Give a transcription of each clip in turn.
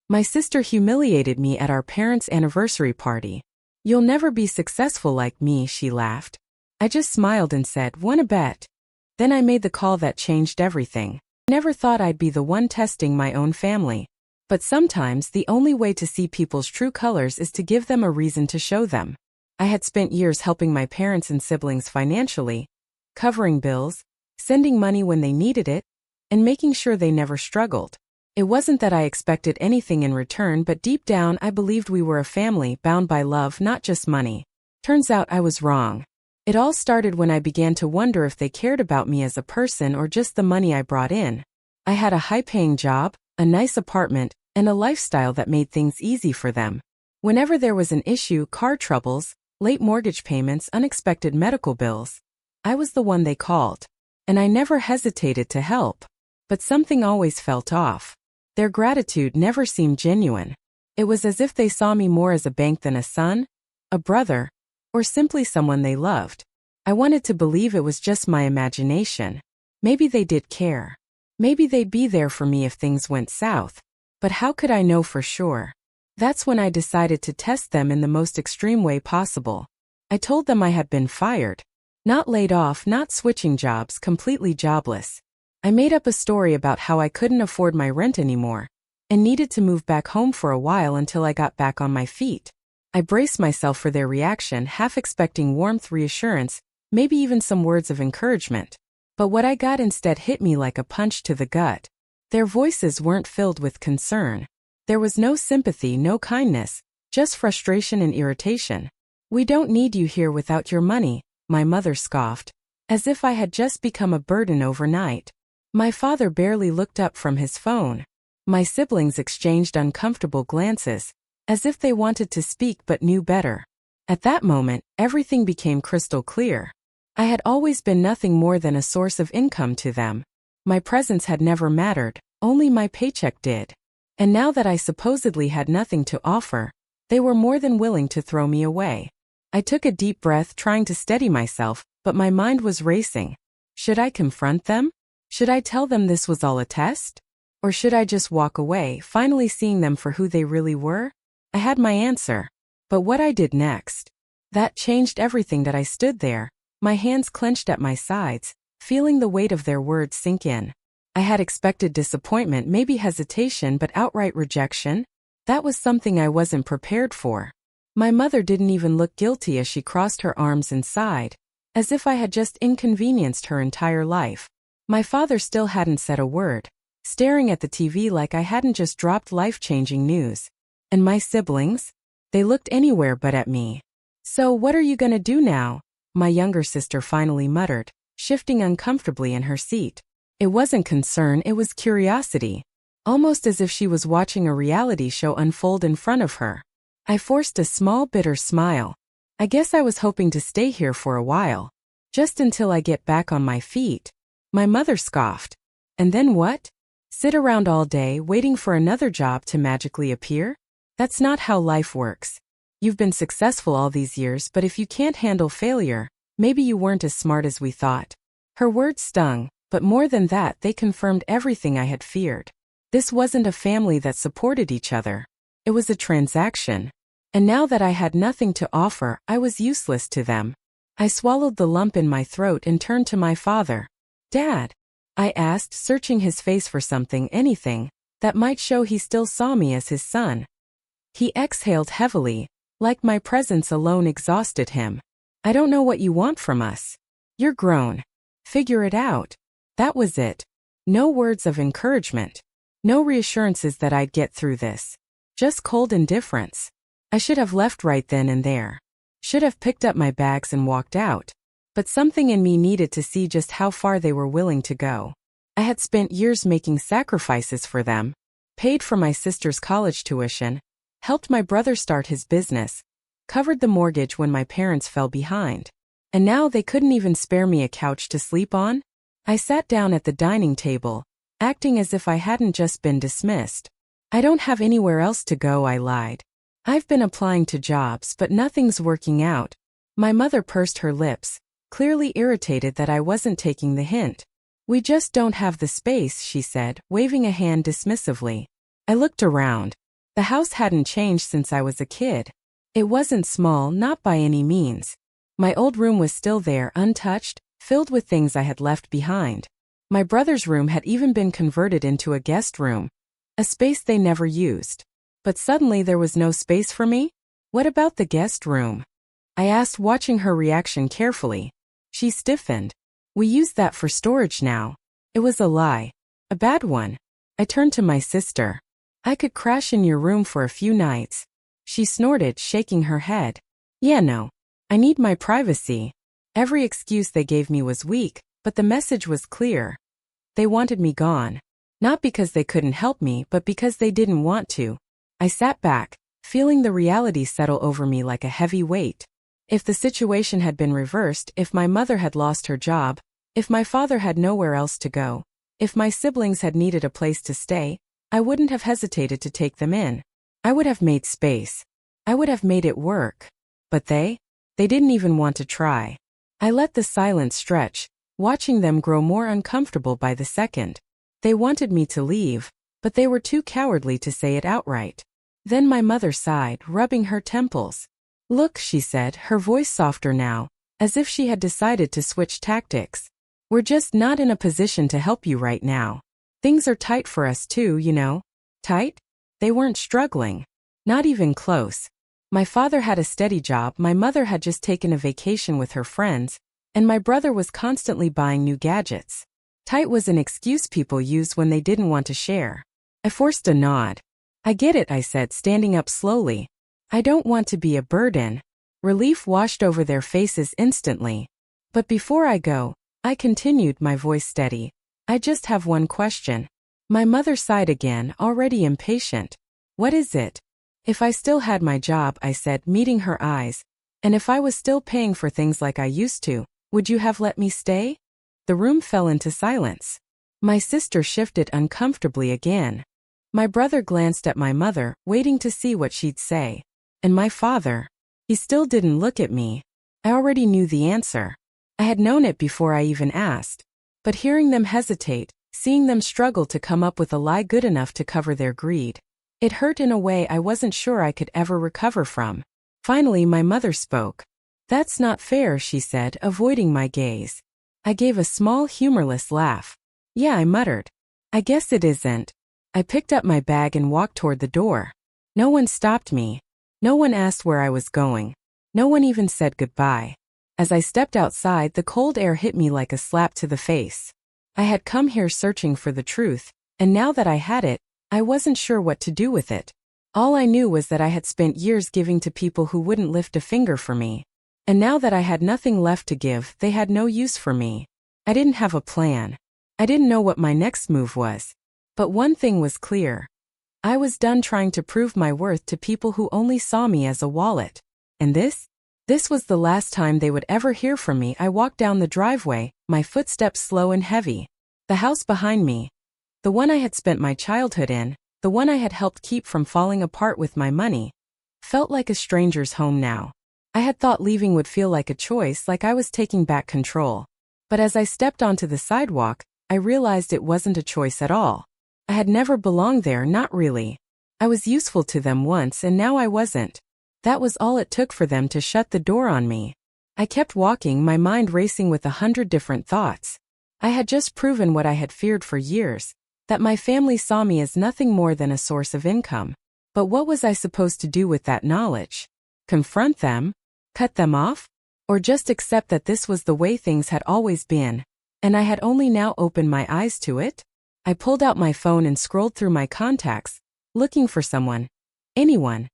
My sister humiliated me at our parents' anniversary party. You'll never be successful like me, she laughed. I just smiled and said, wanna bet? Then I made the call that changed everything. Never thought I'd be the one testing my own family. But sometimes the only way to see people's true colors is to give them a reason to show them. I had spent years helping my parents and siblings financially, covering bills, sending money when they needed it, and making sure they never struggled. It wasn't that I expected anything in return, but deep down I believed we were a family bound by love, not just money. Turns out I was wrong. It all started when I began to wonder if they cared about me as a person or just the money I brought in. I had a high-paying job, a nice apartment, and a lifestyle that made things easy for them. Whenever there was an issue, car troubles, late mortgage payments, unexpected medical bills, I was the one they called. And I never hesitated to help. But something always felt off. Their gratitude never seemed genuine. It was as if they saw me more as a bank than a son, a brother, or simply someone they loved. I wanted to believe it was just my imagination. Maybe they did care. Maybe they'd be there for me if things went south. But how could I know for sure? That's when I decided to test them in the most extreme way possible. I told them I had been fired. Not laid off, not switching jobs, completely jobless. I made up a story about how I couldn't afford my rent anymore and needed to move back home for a while until I got back on my feet. I braced myself for their reaction, half expecting warmth, reassurance, maybe even some words of encouragement. But what I got instead hit me like a punch to the gut. Their voices weren't filled with concern. There was no sympathy, no kindness, just frustration and irritation. "We don't need you here without your money," my mother scoffed, as if I had just become a burden overnight. My father barely looked up from his phone. My siblings exchanged uncomfortable glances, as if they wanted to speak but knew better. At that moment, everything became crystal clear. I had always been nothing more than a source of income to them. My presence had never mattered, only my paycheck did. And now that I supposedly had nothing to offer, they were more than willing to throw me away. I took a deep breath, trying to steady myself, but my mind was racing. Should I confront them? Should I tell them this was all a test? Or should I just walk away, finally seeing them for who they really were? I had my answer. But what I did next, that changed everything. That I stood there, my hands clenched at my sides, feeling the weight of their words sink in. I had expected disappointment, maybe hesitation, but outright rejection? That was something I wasn't prepared for. My mother didn't even look guilty as she crossed her arms and sighed, as if I had just inconvenienced her entire life. My father still hadn't said a word, staring at the TV like I hadn't just dropped life-changing news. And my siblings? They looked anywhere but at me. "So what are you gonna do now?" my younger sister finally muttered, shifting uncomfortably in her seat. It wasn't concern, it was curiosity, almost as if she was watching a reality show unfold in front of her. I forced a small, bitter smile. I guess I was hoping to stay here for a while, just until I get back on my feet. My mother scoffed. "And then what? Sit around all day waiting for another job to magically appear? That's not how life works. You've been successful all these years, but if you can't handle failure, maybe you weren't as smart as we thought." Her words stung, but more than that, they confirmed everything I had feared. This wasn't a family that supported each other. It was a transaction. And now that I had nothing to offer, I was useless to them. I swallowed the lump in my throat and turned to my father. "Dad?" I asked, searching his face for something, anything, that might show he still saw me as his son. He exhaled heavily, like my presence alone exhausted him. "I don't know what you want from us. You're grown. Figure it out." That was it. No words of encouragement. No reassurances that I'd get through this. Just cold indifference. I should have left right then and there. Should have picked up my bags and walked out. But something in me needed to see just how far they were willing to go. I had spent years making sacrifices for them, paid for my sister's college tuition, helped my brother start his business, covered the mortgage when my parents fell behind. And now they couldn't even spare me a couch to sleep on? I sat down at the dining table, acting as if I hadn't just been dismissed. "I don't have anywhere else to go," I lied. "I've been applying to jobs, but nothing's working out." My mother pursed her lips, clearly irritated that I wasn't taking the hint. "We just don't have the space," she said, waving a hand dismissively. I looked around. The house hadn't changed since I was a kid. It wasn't small, not by any means. My old room was still there, untouched, filled with things I had left behind. My brother's room had even been converted into a guest room, a space they never used. But suddenly there was no space for me? What about the guest room? I asked, watching her reaction carefully. She stiffened. We use that for storage now. It was a lie. A bad one. I turned to my sister. I could crash in your room for a few nights. She snorted, shaking her head. Yeah, no. I need my privacy. Every excuse they gave me was weak, but the message was clear. They wanted me gone. Not because they couldn't help me, but because they didn't want to. I sat back, feeling the reality settle over me like a heavy weight. If the situation had been reversed, if my mother had lost her job, if my father had nowhere else to go, if my siblings had needed a place to stay, I wouldn't have hesitated to take them in. I would have made space. I would have made it work. But they didn't even want to try. I let the silence stretch, watching them grow more uncomfortable by the second. They wanted me to leave, but they were too cowardly to say it outright. Then my mother sighed, rubbing her temples. Look, she said, her voice softer now, as if she had decided to switch tactics. We're just not in a position to help you right now. Things are tight for us too, you know. Tight? They weren't struggling. Not even close. My father had a steady job, my mother had just taken a vacation with her friends, and my brother was constantly buying new gadgets. Tight was an excuse people used when they didn't want to share. I forced a nod. I get it, I said, standing up slowly. I don't want to be a burden. Relief washed over their faces instantly. But before I go, I continued, my voice steady. I just have one question. My mother sighed again, already impatient. What is it? If I still had my job, I said, meeting her eyes, and if I was still paying for things like I used to, would you have let me stay? The room fell into silence. My sister shifted uncomfortably again. My brother glanced at my mother, waiting to see what she'd say. And my father, he still didn't look at me. I already knew the answer. I had known it before I even asked. But hearing them hesitate, seeing them struggle to come up with a lie good enough to cover their greed, it hurt in a way I wasn't sure I could ever recover from. Finally, my mother spoke. That's not fair, she said, avoiding my gaze. I gave a small, humorless laugh. Yeah, I muttered. I guess it isn't. I picked up my bag and walked toward the door. No one stopped me. No one asked where I was going. No one even said goodbye. As I stepped outside, the cold air hit me like a slap to the face. I had come here searching for the truth, and now that I had it, I wasn't sure what to do with it. All I knew was that I had spent years giving to people who wouldn't lift a finger for me. And now that I had nothing left to give, they had no use for me. I didn't have a plan. I didn't know what my next move was. But one thing was clear. I was done trying to prove my worth to people who only saw me as a wallet. And this was the last time they would ever hear from me. I walked down the driveway, my footsteps slow and heavy. The house behind me, the one I had spent my childhood in, the one I had helped keep from falling apart with my money, felt like a stranger's home now. I had thought leaving would feel like a choice, like I was taking back control. But as I stepped onto the sidewalk, I realized it wasn't a choice at all. I had never belonged there, not really. I was useful to them once and now I wasn't. That was all it took for them to shut the door on me. I kept walking, my mind racing with 100 different thoughts. I had just proven what I had feared for years, that my family saw me as nothing more than a source of income. But what was I supposed to do with that knowledge? Confront them? Cut them off? Or just accept that this was the way things had always been, and I had only now opened my eyes to it? I pulled out my phone and scrolled through my contacts, looking for someone, anyone,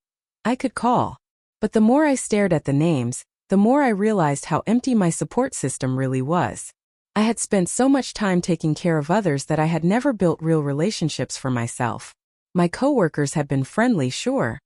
I could call. But the more I stared at the names, the more I realized how empty my support system really was. I had spent so much time taking care of others that I had never built real relationships for myself. My coworkers had been friendly, sure,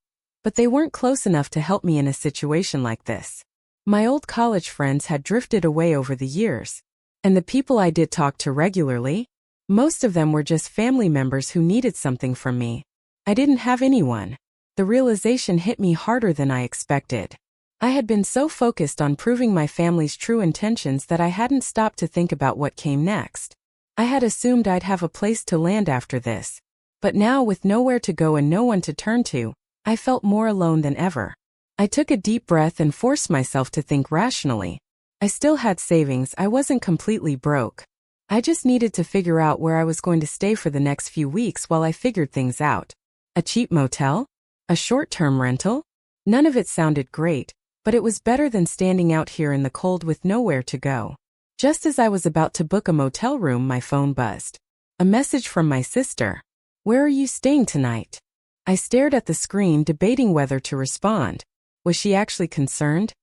but they weren't close enough to help me in a situation like this. My old college friends had drifted away over the years, and the people I did talk to regularly, most of them were just family members who needed something from me. I didn't have anyone. The realization hit me harder than I expected. I had been so focused on proving my family's true intentions that I hadn't stopped to think about what came next. I had assumed I'd have a place to land after this, But now, with nowhere to go and no one to turn to, I felt more alone than ever. I took a deep breath and forced myself to think rationally. I still had savings, I wasn't completely broke. I just needed to figure out where I was going to stay for the next few weeks while I figured things out. A cheap motel? A short-term rental? None of it sounded great, but it was better than standing out here in the cold with nowhere to go. Just as I was about to book a motel room, my phone buzzed. A message from my sister. "Where are you staying tonight?" I stared at the screen, debating whether to respond. Was she actually concerned?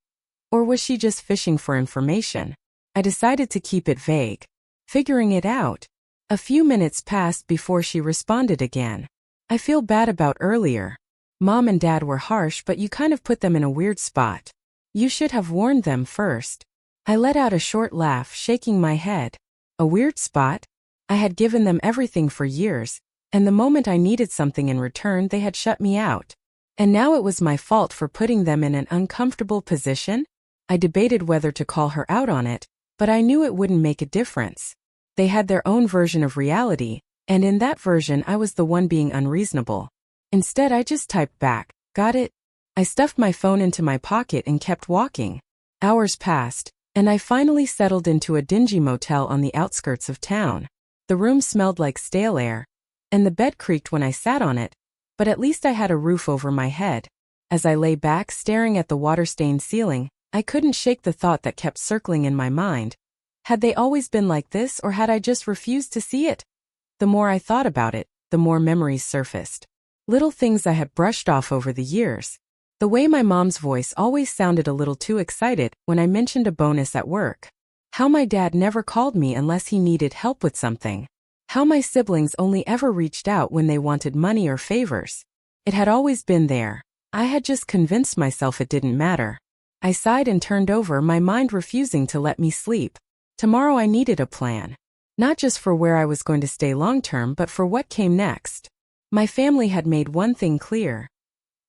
Or was she just fishing for information? I decided to keep it vague. Figuring it out. A few minutes passed before she responded again. "I feel bad about earlier. Mom and Dad were harsh, but you kind of put them in a weird spot. You should have warned them first." I let out a short laugh, shaking my head. A weird spot? I had given them everything for years, and the moment I needed something in return, they had shut me out. And now it was my fault for putting them in an uncomfortable position? I debated whether to call her out on it, but I knew it wouldn't make a difference. They had their own version of reality, and in that version I was the one being unreasonable. Instead, I just typed back, "Got it?" I stuffed my phone into my pocket and kept walking. Hours passed, and I finally settled into a dingy motel on the outskirts of town. The room smelled like stale air, and the bed creaked when I sat on it, but at least I had a roof over my head. As I lay back staring at the water-stained ceiling, I couldn't shake the thought that kept circling in my mind. Had they always been like this, or had I just refused to see it? The more I thought about it, the more memories surfaced. Little things I had brushed off over the years. The way my mom's voice always sounded a little too excited when I mentioned a bonus at work. How my dad never called me unless he needed help with something. How my siblings only ever reached out when they wanted money or favors. It had always been there. I had just convinced myself it didn't matter. I sighed and turned over, my mind refusing to let me sleep. Tomorrow I needed a plan. Not just for where I was going to stay long-term, but for what came next. My family had made one thing clear.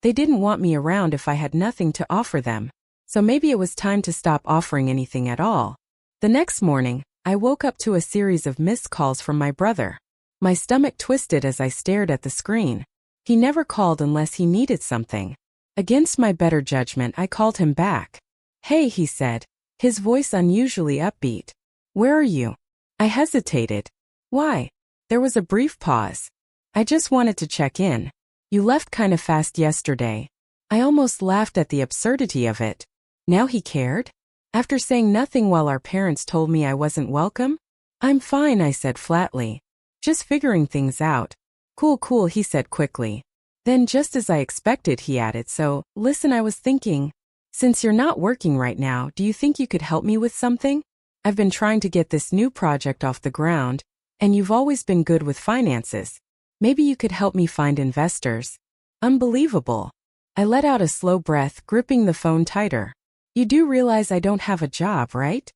They didn't want me around if I had nothing to offer them. So maybe it was time to stop offering anything at all. The next morning, I woke up to a series of missed calls from my brother. My stomach twisted as I stared at the screen. He never called unless he needed something. Against my better judgment, I called him back. "Hey," he said, his voice unusually upbeat. "Where are you?" I hesitated. "Why?" There was a brief pause. "I just wanted to check in. You left kind of fast yesterday." I almost laughed at the absurdity of it. Now he cared? After saying nothing while our parents told me I wasn't welcome? "I'm fine," I said flatly. "Just figuring things out." Cool, he said quickly. Then, just as I expected, he added, "So, listen, I was thinking, since you're not working right now, do you think you could help me with something? I've been trying to get this new project off the ground, and you've always been good with finances. Maybe you could help me find investors." Unbelievable. I let out a slow breath, gripping the phone tighter. "You do realize I don't have a job, right?"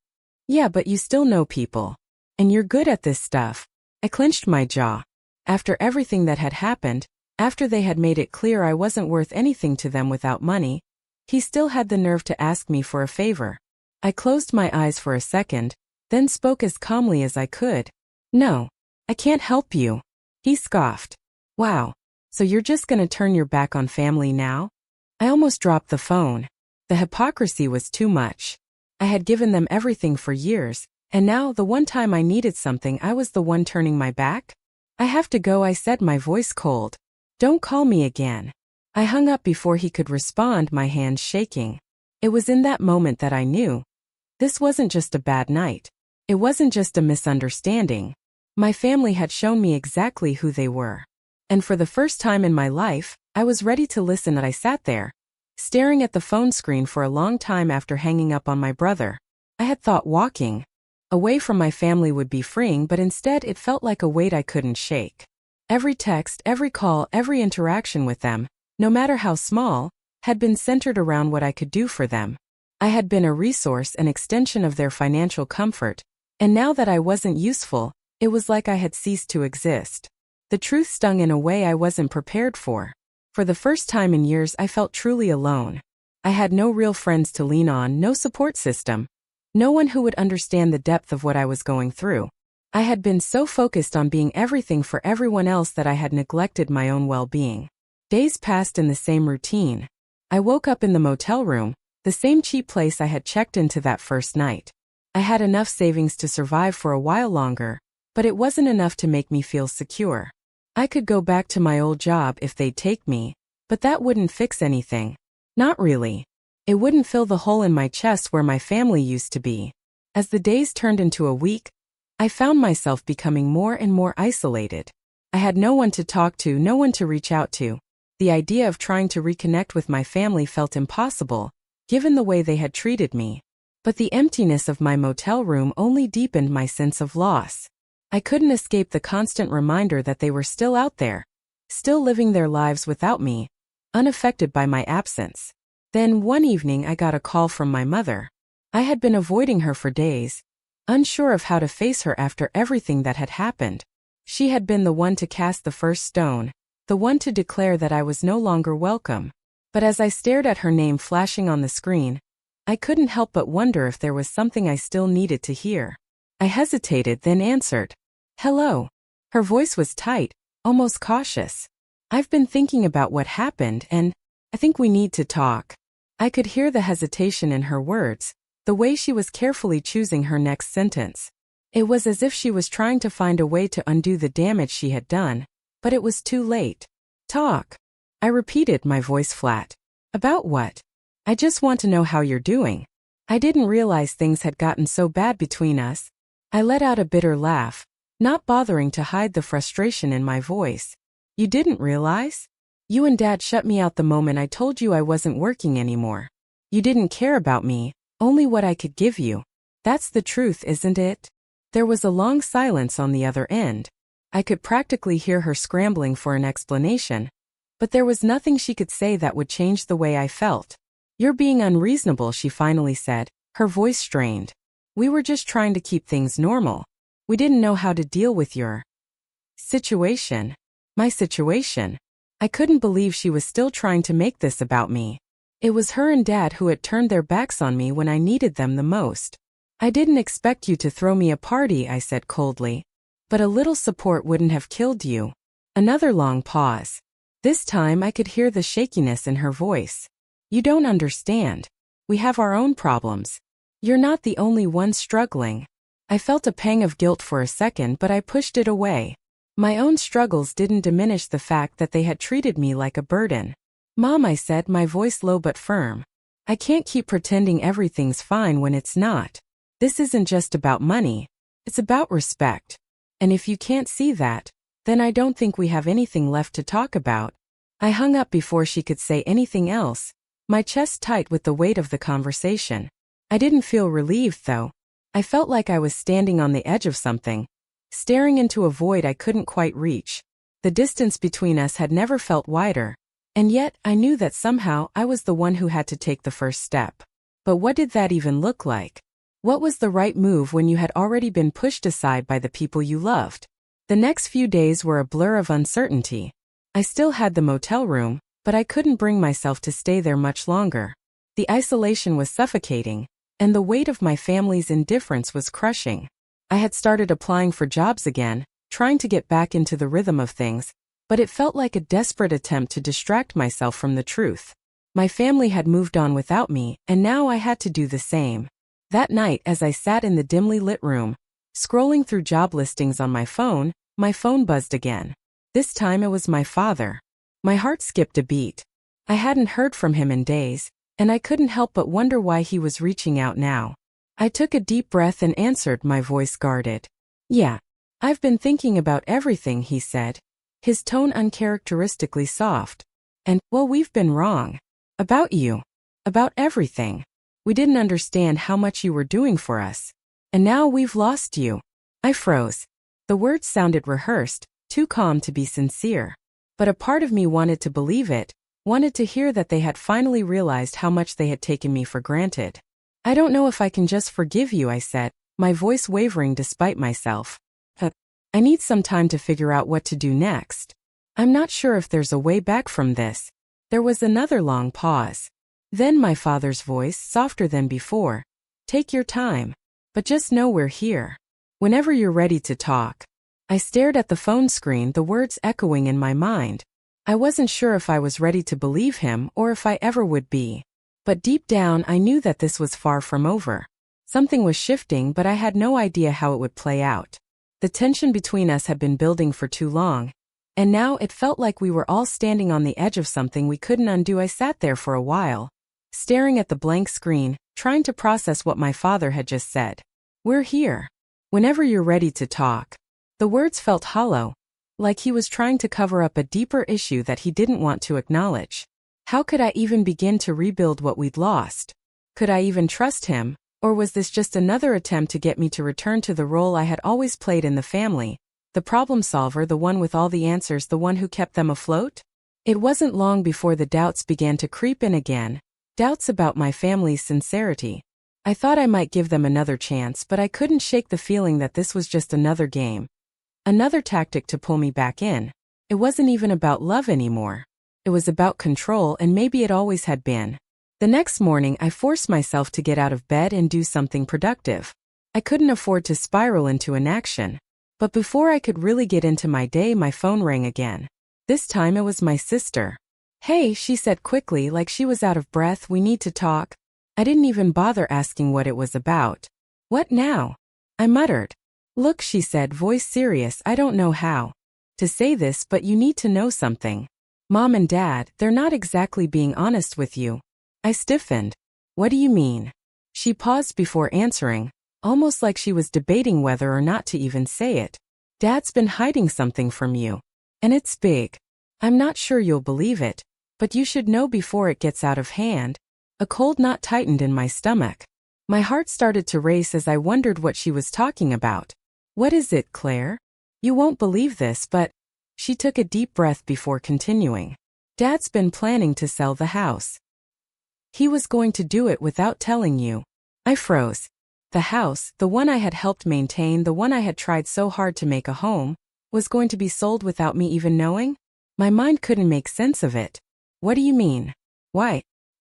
"Yeah, but you still know people. And you're good at this stuff." I clenched my jaw. After everything that had happened, after they had made it clear I wasn't worth anything to them without money, he still had the nerve to ask me for a favor. I closed my eyes for a second, then spoke as calmly as I could. "No, I can't help you." He scoffed. "Wow, so you're just gonna turn your back on family now?" I almost dropped the phone. The hypocrisy was too much. I had given them everything for years, and now, the one time I needed something, I was the one turning my back? "I have to go," I said, my voice cold. "Don't call me again." I hung up before he could respond, my hands shaking. It was in that moment that I knew. This wasn't just a bad night. It wasn't just a misunderstanding. My family had shown me exactly who they were. And for the first time in my life, I was ready to listen. I sat there, staring at the phone screen for a long time after hanging up on my brother. I had thought walking away from my family would be freeing, but instead it felt like a weight I couldn't shake. Every text, every call, every interaction with them, no matter how small, had been centered around what I could do for them. I had been a resource, an extension of their financial comfort, and now that I wasn't useful, it was like I had ceased to exist. The truth stung in a way I wasn't prepared for. For the first time in years, I felt truly alone. I had no real friends to lean on, no support system. No one who would understand the depth of what I was going through. I had been so focused on being everything for everyone else that I had neglected my own well-being. Days passed in the same routine. I woke up in the motel room, the same cheap place I had checked into that first night. I had enough savings to survive for a while longer, but it wasn't enough to make me feel secure. I could go back to my old job if they'd take me, but that wouldn't fix anything. Not really. It wouldn't fill the hole in my chest where my family used to be. As the days turned into a week, I found myself becoming more and more isolated. I had no one to talk to, no one to reach out to. The idea of trying to reconnect with my family felt impossible, given the way they had treated me. But the emptiness of my motel room only deepened my sense of loss. I couldn't escape the constant reminder that they were still out there, still living their lives without me, unaffected by my absence. Then one evening I got a call from my mother. I had been avoiding her for days, unsure of how to face her after everything that had happened. She had been the one to cast the first stone, the one to declare that I was no longer welcome. But as I stared at her name flashing on the screen, I couldn't help but wonder if there was something I still needed to hear. I hesitated, then answered. "Hello." Her voice was tight, almost cautious. "I've been thinking about what happened and I think we need to talk." I could hear the hesitation in her words, the way she was carefully choosing her next sentence. It was as if she was trying to find a way to undo the damage she had done, but it was too late. "Talk," I repeated, my voice flat. "About what?" "I just want to know how you're doing." I didn't realize things had gotten so bad between us. I let out a bitter laugh, not bothering to hide the frustration in my voice. "You didn't realize? You and Dad shut me out the moment I told you I wasn't working anymore. You didn't care about me, only what I could give you. That's the truth, isn't it?" There was a long silence on the other end. I could practically hear her scrambling for an explanation, but there was nothing she could say that would change the way I felt. "You're being unreasonable," she finally said, her voice strained. "We were just trying to keep things normal. We didn't know how to deal with your situation." My situation? I couldn't believe she was still trying to make this about me. It was her and Dad who had turned their backs on me when I needed them the most. "I didn't expect you to throw me a party," I said coldly. "But a little support wouldn't have killed you." Another long pause. This time I could hear the shakiness in her voice. "You don't understand. We have our own problems. You're not the only one struggling." I felt a pang of guilt for a second, but I pushed it away. My own struggles didn't diminish the fact that they had treated me like a burden. "Mom," I said, my voice low but firm. "I can't keep pretending everything's fine when it's not. This isn't just about money. It's about respect. And if you can't see that, then I don't think we have anything left to talk about." I hung up before she could say anything else, my chest tight with the weight of the conversation. I didn't feel relieved, though. I felt like I was standing on the edge of something, staring into a void I couldn't quite reach. The distance between us had never felt wider, and yet I knew that somehow I was the one who had to take the first step. But what did that even look like? What was the right move when you had already been pushed aside by the people you loved? The next few days were a blur of uncertainty. I still had the motel room, but I couldn't bring myself to stay there much longer. The isolation was suffocating, and the weight of my family's indifference was crushing. I had started applying for jobs again, trying to get back into the rhythm of things, but it felt like a desperate attempt to distract myself from the truth. My family had moved on without me, and now I had to do the same. That night, as I sat in the dimly lit room, scrolling through job listings on my phone buzzed again. This time it was my father. My heart skipped a beat. I hadn't heard from him in days, and I couldn't help but wonder why he was reaching out now. I took a deep breath and answered, my voice guarded. "Yeah, I've been thinking about everything," he said, his tone uncharacteristically soft. "And, well, we've been wrong. About you. About everything. We didn't understand how much you were doing for us. And now we've lost you." I froze. The words sounded rehearsed, too calm to be sincere. But a part of me wanted to believe it, wanted to hear that they had finally realized how much they had taken me for granted. "I don't know if I can just forgive you," I said, my voice wavering despite myself. I need some time to figure out what to do next. I'm not sure if there's a way back from this." There was another long pause. Then my father's voice, softer than before. "Take your time. But just know we're here." Whenever you're ready to talk. I stared at the phone screen, the words echoing in my mind. I wasn't sure if I was ready to believe him or if I ever would be. But deep down I knew that this was far from over. Something was shifting, but I had no idea how it would play out. The tension between us had been building for too long, and now it felt like we were all standing on the edge of something we couldn't undo. I sat there for a while, staring at the blank screen, trying to process what my father had just said. We're here. Whenever you're ready to talk. The words felt hollow, like he was trying to cover up a deeper issue that he didn't want to acknowledge. How could I even begin to rebuild what we'd lost? Could I even trust him, or was this just another attempt to get me to return to the role I had always played in the family? The problem solver, the one with all the answers, the one who kept them afloat? It wasn't long before the doubts began to creep in again, doubts about my family's sincerity. I thought I might give them another chance, but I couldn't shake the feeling that this was just another game. Another tactic to pull me back in. It wasn't even about love anymore. It was about control, and maybe it always had been. The next morning I forced myself to get out of bed and do something productive. I couldn't afford to spiral into inaction. But before I could really get into my day, my phone rang again. This time it was my sister. "Hey," she said quickly, like she was out of breath. "We need to talk." I didn't even bother asking what it was about. "What now?" I muttered. "Look," she said, voice serious, "I don't know how to say this, but you need to know something. Mom and Dad, they're not exactly being honest with you." I stiffened. "What do you mean?" She paused before answering, almost like she was debating whether or not to even say it. "Dad's been hiding something from you. And it's big. I'm not sure you'll believe it, but you should know before it gets out of hand." A cold knot tightened in my stomach. My heart started to race as I wondered what she was talking about. "What is it, Claire? You won't believe this, but..." She took a deep breath before continuing. "Dad's been planning to sell the house. He was going to do it without telling you." I froze. The house, the one I had helped maintain, the one I had tried so hard to make a home, was going to be sold without me even knowing? My mind couldn't make sense of it. "What do you mean?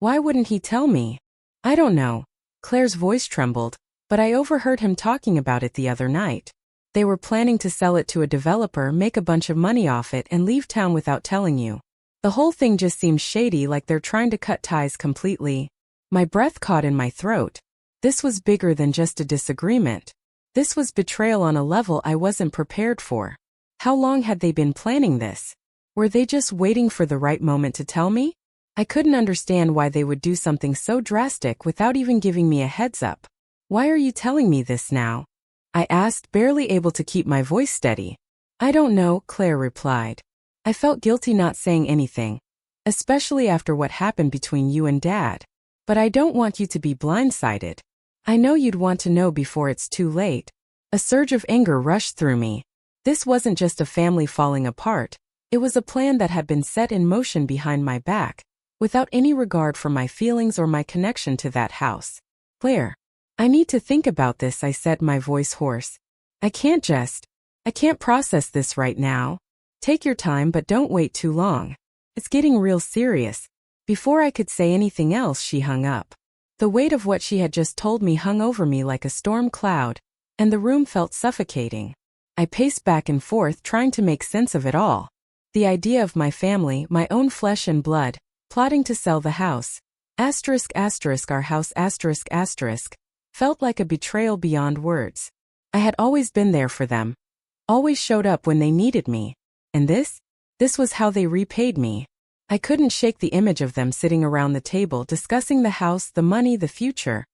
Why wouldn't he tell me?" "I don't know." Claire's voice trembled, but I overheard him talking about it the other night. They were planning to sell it to a developer, make a bunch of money off it, and leave town without telling you. The whole thing just seems shady, like they're trying to cut ties completely. My breath caught in my throat. This was bigger than just a disagreement. This was betrayal on a level I wasn't prepared for. How long had they been planning this? Were they just waiting for the right moment to tell me? I couldn't understand why they would do something so drastic without even giving me a heads up. "Why are you telling me this now?" I asked, barely able to keep my voice steady. "I don't know," Claire replied. I felt guilty not saying anything, especially after what happened between you and Dad. "But I don't want you to be blindsided. I know you'd want to know before it's too late." A surge of anger rushed through me. This wasn't just a family falling apart. It was a plan that had been set in motion behind my back, without any regard for my feelings or my connection to that house. "Claire, I need to think about this," I said, my voice hoarse. I can't process this right now. Take your time, but don't wait too long. It's getting real serious." Before I could say anything else, she hung up. The weight of what she had just told me hung over me like a storm cloud, and the room felt suffocating. I paced back and forth, trying to make sense of it all. The idea of my family, my own flesh and blood, plotting to sell the house, our house, felt like a betrayal beyond words. I had always been there for them, always showed up when they needed me. And this was how they repaid me. I couldn't shake the image of them sitting around the table discussing the house, the money, the future.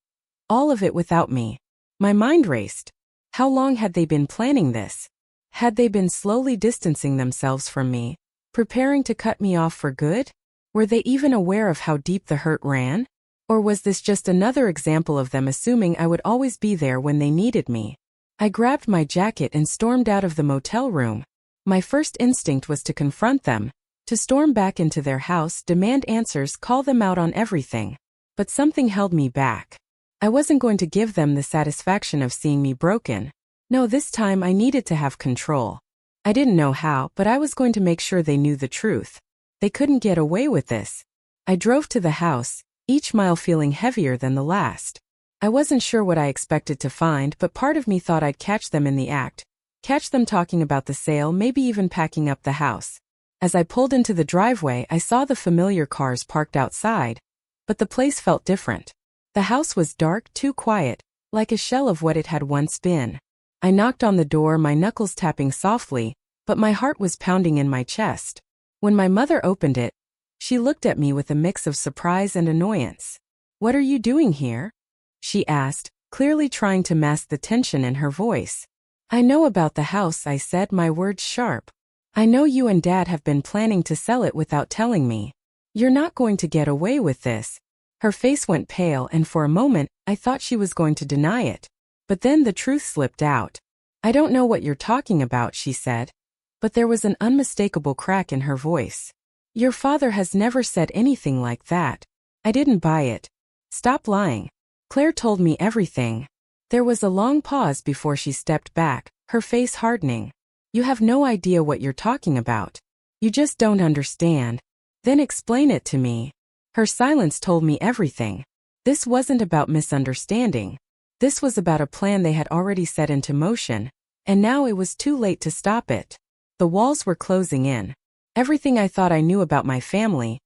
All of it without me. My mind raced. How long had they been planning this? Had they been slowly distancing themselves from me, preparing to cut me off for good? Were they even aware of how deep the hurt ran? Or was this just another example of them assuming I would always be there when they needed me? I grabbed my jacket and stormed out of the motel room. My first instinct was to confront them, to storm back into their house, demand answers, call them out on everything. But something held me back. I wasn't going to give them the satisfaction of seeing me broken. No, this time I needed to have control. I didn't know how, but I was going to make sure they knew the truth. They couldn't get away with this. I drove to the house, each mile feeling heavier than the last. I wasn't sure what I expected to find, but part of me thought I'd catch them in the act, catch them talking about the sale, maybe even packing up the house. As I pulled into the driveway, I saw the familiar cars parked outside, but the place felt different. The house was dark, too quiet, like a shell of what it had once been. I knocked on the door, my knuckles tapping softly, but my heart was pounding in my chest. When my mother opened it, she looked at me with a mix of surprise and annoyance. "What are you doing here?" she asked, clearly trying to mask the tension in her voice. "I know about the house," I said, my words sharp. "I know you and Dad have been planning to sell it without telling me. You're not going to get away with this." Her face went pale, and for a moment, I thought she was going to deny it. But then the truth slipped out. "I don't know what you're talking about," she said. But there was an unmistakable crack in her voice. "Your father has never said anything like that." I didn't buy it. "Stop lying. Claire told me everything." There was a long pause before she stepped back, her face hardening. "You have no idea what you're talking about. You just don't understand. Then explain it to me." Her silence told me everything. This wasn't about misunderstanding. This was about a plan they had already set into motion, and now it was too late to stop it. The walls were closing in. Everything I thought I knew about my family,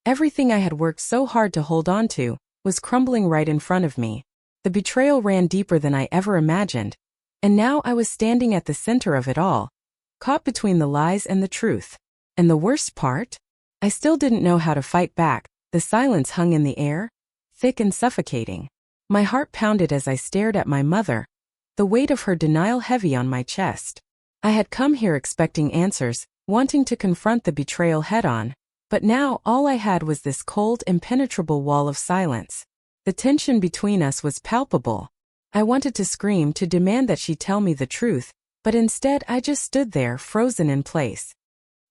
everything I had worked so hard to hold on to, was crumbling right in front of me. The betrayal ran deeper than I ever imagined, and now I was standing at the center of it all, caught between the lies and the truth. And the worst part? I still didn't know how to fight back. The silence hung in the air, thick and suffocating. My heart pounded as I stared at my mother, the weight of her denial heavy on my chest. I had come here expecting answers, wanting to confront the betrayal head-on, but now all I had was this cold, impenetrable wall of silence. The tension between us was palpable. I wanted to scream, to demand that she tell me the truth, but instead I just stood there, frozen in place.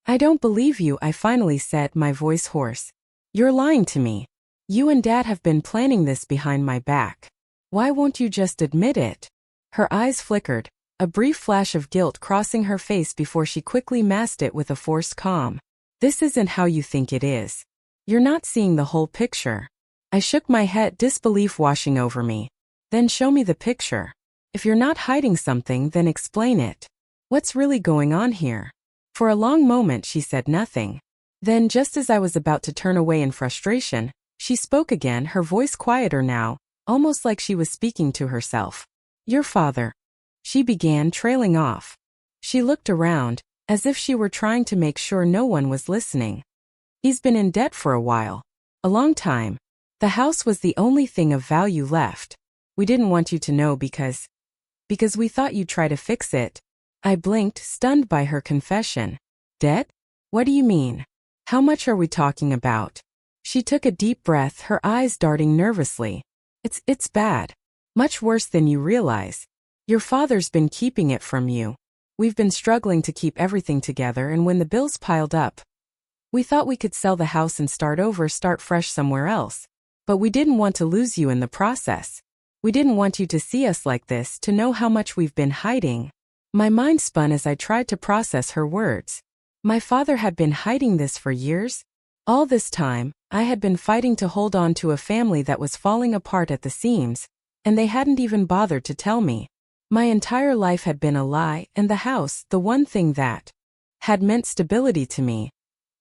"I don't believe you," I finally said, my voice hoarse. "You're lying to me. You and Dad have been planning this behind my back. Why won't you just admit it?" Her eyes flickered, a brief flash of guilt crossing her face before she quickly masked it with a forced calm. "This isn't how you think it is. You're not seeing the whole picture." I shook my head, disbelief washing over me. "Then show me the picture. If you're not hiding something, then explain it. What's really going on here?" For a long moment she said nothing. Then, just as I was about to turn away in frustration, she spoke again, her voice quieter now, almost like she was speaking to herself. "Your father," she began, trailing off. She looked around, as if she were trying to make sure no one was listening. "He's been in debt for a while. A long time. The house was the only thing of value left. We didn't want you to know because we thought you'd try to fix it." I blinked, stunned by her confession. "Debt? What do you mean? How much are we talking about?" She took a deep breath, her eyes darting nervously. It's bad. Much worse than you realize. Your father's been keeping it from you. We've been struggling to keep everything together, and when the bills piled up, we thought we could sell the house and start fresh somewhere else. But we didn't want to lose you in the process. We didn't want you to see us like this, to know how much we've been hiding." My mind spun as I tried to process her words. My father had been hiding this for years? All this time, I had been fighting to hold on to a family that was falling apart at the seams, and they hadn't even bothered to tell me. My entire life had been a lie, and the house, the one thing that had meant stability to me,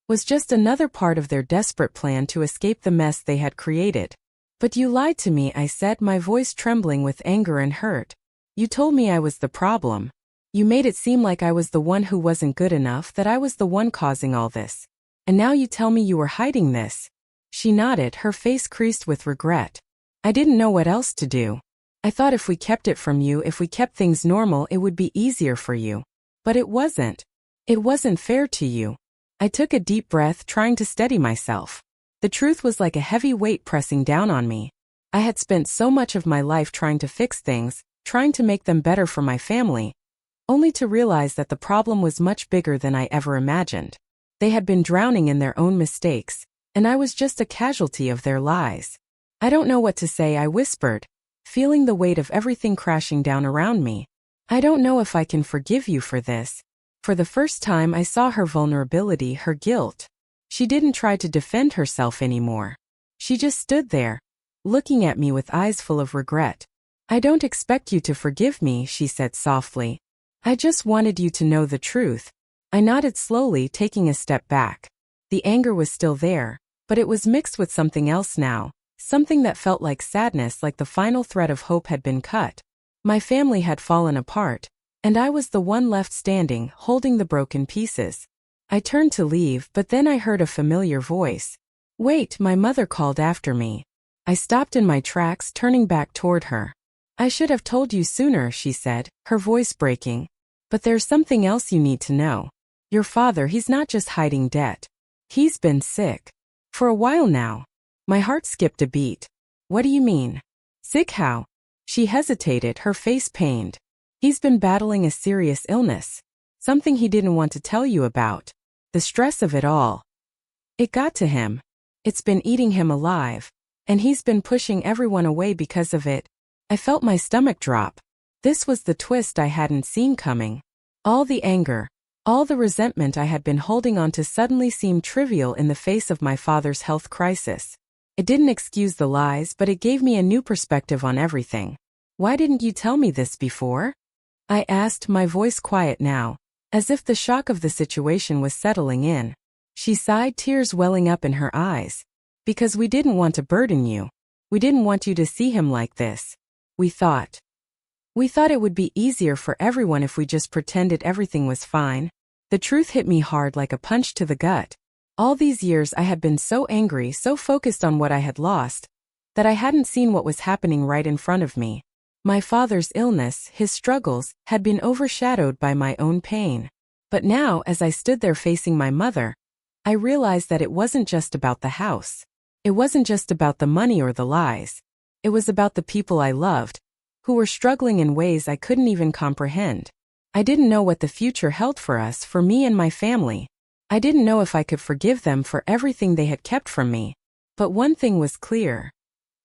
was just another part of their desperate plan to escape the mess they had created. "But you lied to me," I said, my voice trembling with anger and hurt. "You told me I was the problem. You made it seem like I was the one who wasn't good enough, that I was the one causing all this. And now you tell me you were hiding this." She nodded, her face creased with regret. "I didn't know what else to do. I thought if we kept it from you, if we kept things normal, it would be easier for you. But it wasn't. It wasn't fair to you." I took a deep breath, trying to steady myself. The truth was like a heavy weight pressing down on me. I had spent so much of my life trying to fix things, trying to make them better for my family, only to realize that the problem was much bigger than I ever imagined. They had been drowning in their own mistakes, and I was just a casualty of their lies. "I don't know what to say," I whispered, feeling the weight of everything crashing down around me. "I don't know if I can forgive you for this." For the first time I saw her vulnerability, her guilt. She didn't try to defend herself anymore. She just stood there, looking at me with eyes full of regret. "I don't expect you to forgive me," she said softly. "I just wanted you to know the truth." I nodded slowly, taking a step back. The anger was still there, but it was mixed with something else now, something that felt like sadness, like the final thread of hope had been cut. My family had fallen apart, and I was the one left standing, holding the broken pieces. I turned to leave, but then I heard a familiar voice. "Wait," my mother called after me. I stopped in my tracks, turning back toward her. "I should have told you sooner," she said, her voice breaking. "But there's something else you need to know. Your father, he's not just hiding debt. He's been sick. For a while now." My heart skipped a beat. "What do you mean? Sick how?" She hesitated, her face pained. "He's been battling a serious illness. Something he didn't want to tell you about. The stress of it all. It got to him. It's been eating him alive. And he's been pushing everyone away because of it." I felt my stomach drop. This was the twist I hadn't seen coming. All the anger, all the resentment I had been holding on to suddenly seemed trivial in the face of my father's health crisis. It didn't excuse the lies, but it gave me a new perspective on everything. "Why didn't you tell me this before?" I asked, my voice quiet now, as if the shock of the situation was settling in. She sighed, tears welling up in her eyes. "Because we didn't want to burden you. We didn't want you to see him like this. We thought it would be easier for everyone if we just pretended everything was fine." The truth hit me hard like a punch to the gut. All these years I had been so angry, so focused on what I had lost, that I hadn't seen what was happening right in front of me. My father's illness, his struggles, had been overshadowed by my own pain. But now, as I stood there facing my mother, I realized that it wasn't just about the house. It wasn't just about the money or the lies. It was about the people I loved, who were struggling in ways I couldn't even comprehend. I didn't know what the future held for us, for me and my family. I didn't know if I could forgive them for everything they had kept from me. But one thing was clear.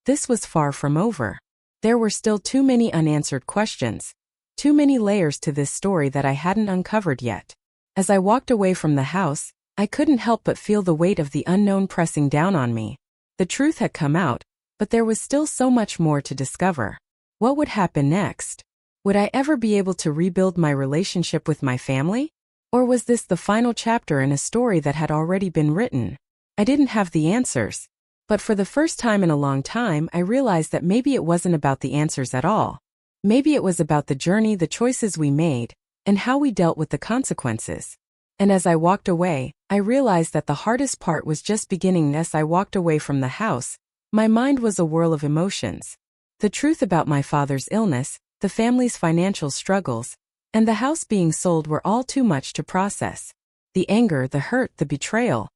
This was far from over. There were still too many unanswered questions, too many layers to this story that I hadn't uncovered yet. As I walked away from the house, I couldn't help but feel the weight of the unknown pressing down on me. The truth had come out, but there was still so much more to discover. What would happen next? Would I ever be able to rebuild my relationship with my family? Or was this the final chapter in a story that had already been written? I didn't have the answers. But for the first time in a long time, I realized that maybe it wasn't about the answers at all. Maybe it was about the journey, the choices we made, and how we dealt with the consequences. And as I walked away, I realized that the hardest part was just beginning. As I walked away from the house, my mind was a whirl of emotions. The truth about my father's illness, the family's financial struggles, and the house being sold were all too much to process. The anger, the hurt, the betrayal.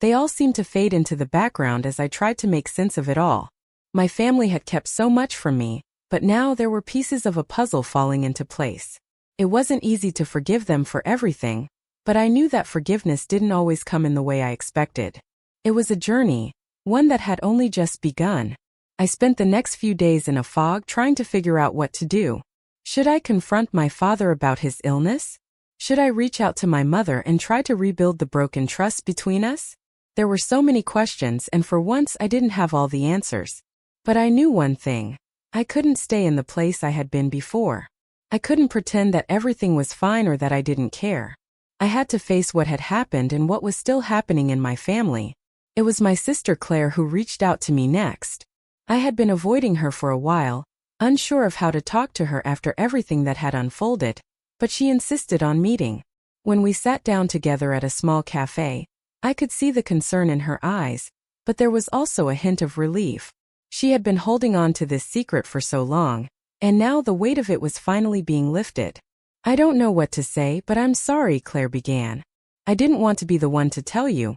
They all seemed to fade into the background as I tried to make sense of it all. My family had kept so much from me, but now there were pieces of a puzzle falling into place. It wasn't easy to forgive them for everything, but I knew that forgiveness didn't always come in the way I expected. It was a journey, one that had only just begun. I spent the next few days in a fog trying to figure out what to do. Should I confront my father about his illness? Should I reach out to my mother and try to rebuild the broken trust between us? There were so many questions, and for once I didn't have all the answers. But I knew one thing. I couldn't stay in the place I had been before. I couldn't pretend that everything was fine or that I didn't care. I had to face what had happened and what was still happening in my family. It was my sister Claire who reached out to me next. I had been avoiding her for a while, unsure of how to talk to her after everything that had unfolded, but she insisted on meeting. When we sat down together at a small cafe, I could see the concern in her eyes, but there was also a hint of relief. She had been holding on to this secret for so long, and now the weight of it was finally being lifted. "I don't know what to say, but I'm sorry," Claire began. "I didn't want to be the one to tell you,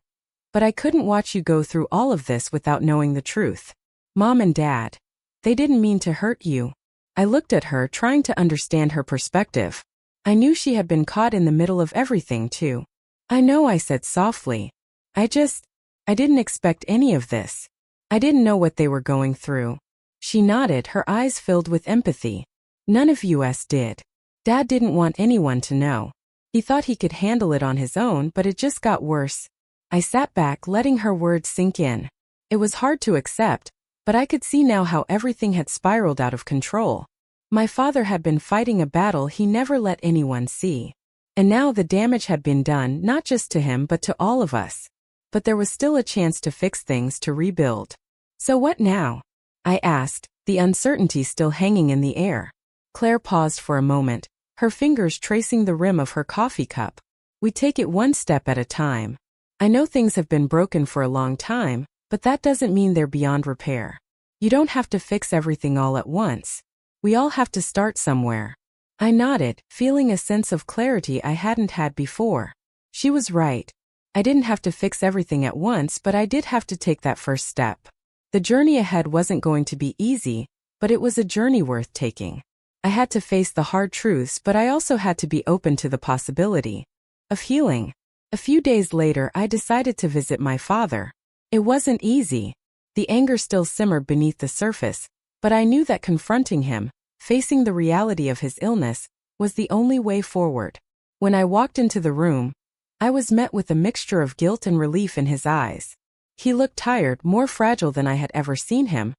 but I couldn't watch you go through all of this without knowing the truth. Mom and Dad, they didn't mean to hurt you." I looked at her, trying to understand her perspective. I knew she had been caught in the middle of everything too. "I know," I said softly. I didn't expect any of this. I didn't know what they were going through." She nodded, her eyes filled with empathy. "None of us did. Dad didn't want anyone to know. He thought he could handle it on his own, but it just got worse." I sat back, letting her words sink in. It was hard to accept, But I could see now how everything had spiraled out of control. My father had been fighting a battle he never let anyone see. And now the damage had been done not just to him but to all of us. But there was still a chance to fix things, to rebuild. So what now? I asked, the uncertainty still hanging in the air. Claire paused for a moment, her fingers tracing the rim of her coffee cup. We take it one step at a time. I know things have been broken for a long time, but that doesn't mean they're beyond repair. You don't have to fix everything all at once. We all have to start somewhere. I nodded, feeling a sense of clarity I hadn't had before. She was right. I didn't have to fix everything at once, but I did have to take that first step. The journey ahead wasn't going to be easy, but it was a journey worth taking. I had to face the hard truths, but I also had to be open to the possibility of healing. A few days later, I decided to visit my father. It wasn't easy. The anger still simmered beneath the surface, but I knew that confronting him, facing the reality of his illness, was the only way forward. When I walked into the room, I was met with a mixture of guilt and relief in his eyes. He looked tired, more fragile than I had ever seen him,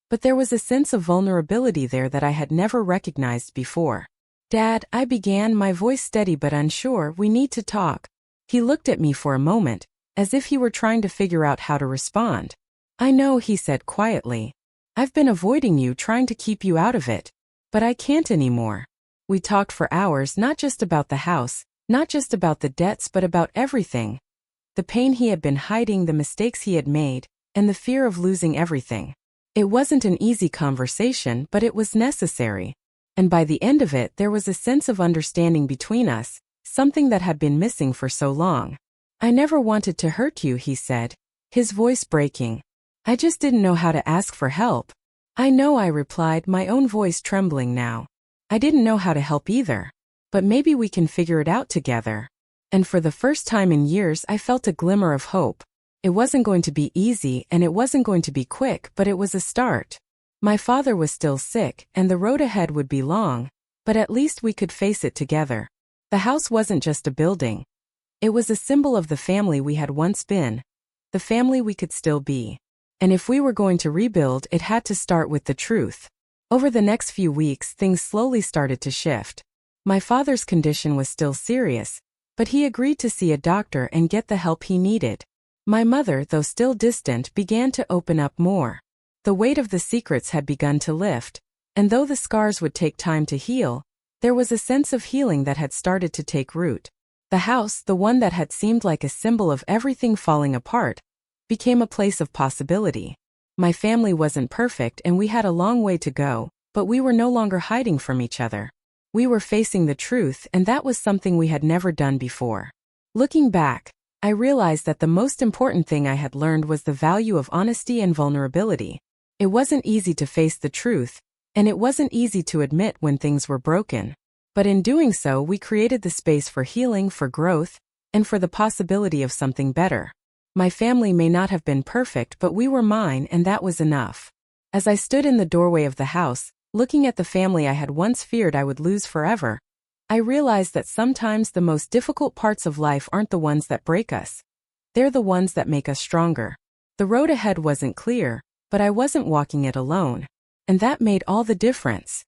but there was a sense of vulnerability there that I had never recognized before. "Dad," I began, my voice steady but unsure, "we need to talk." He looked at me for a moment, as if he were trying to figure out how to respond. "I know," he said quietly. "I've been avoiding you, trying to keep you out of it. But I can't anymore." We talked for hours, not just about the house, not just about the debts, but about everything. The pain he had been hiding, the mistakes he had made, and the fear of losing everything. It wasn't an easy conversation, but it was necessary. And by the end of it, there was a sense of understanding between us, something that had been missing for so long. "I never wanted to hurt you," he said, his voice breaking. "I just didn't know how to ask for help." "I know," I replied, my own voice trembling now. "I didn't know how to help either. But maybe we can figure it out together." And for the first time in years, I felt a glimmer of hope. It wasn't going to be easy, and it wasn't going to be quick, but it was a start. My father was still sick, and the road ahead would be long, but at least we could face it together. The house wasn't just a building. It was a symbol of the family we had once been, the family we could still be. And if we were going to rebuild, it had to start with the truth. Over the next few weeks, things slowly started to shift. My father's condition was still serious, but he agreed to see a doctor and get the help he needed. My mother, though still distant, began to open up more. The weight of the secrets had begun to lift, and though the scars would take time to heal, there was a sense of healing that had started to take root. The house, the one that had seemed like a symbol of everything falling apart, became a place of possibility. My family wasn't perfect and we had a long way to go, but we were no longer hiding from each other. We were facing the truth, and that was something we had never done before. Looking back, I realized that the most important thing I had learned was the value of honesty and vulnerability. It wasn't easy to face the truth, and it wasn't easy to admit when things were broken. But in doing so, we created the space for healing, for growth, and for the possibility of something better. My family may not have been perfect, but we were mine, and that was enough. As I stood in the doorway of the house, looking at the family I had once feared I would lose forever, I realized that sometimes the most difficult parts of life aren't the ones that break us. They're the ones that make us stronger. The road ahead wasn't clear, but I wasn't walking it alone. And that made all the difference.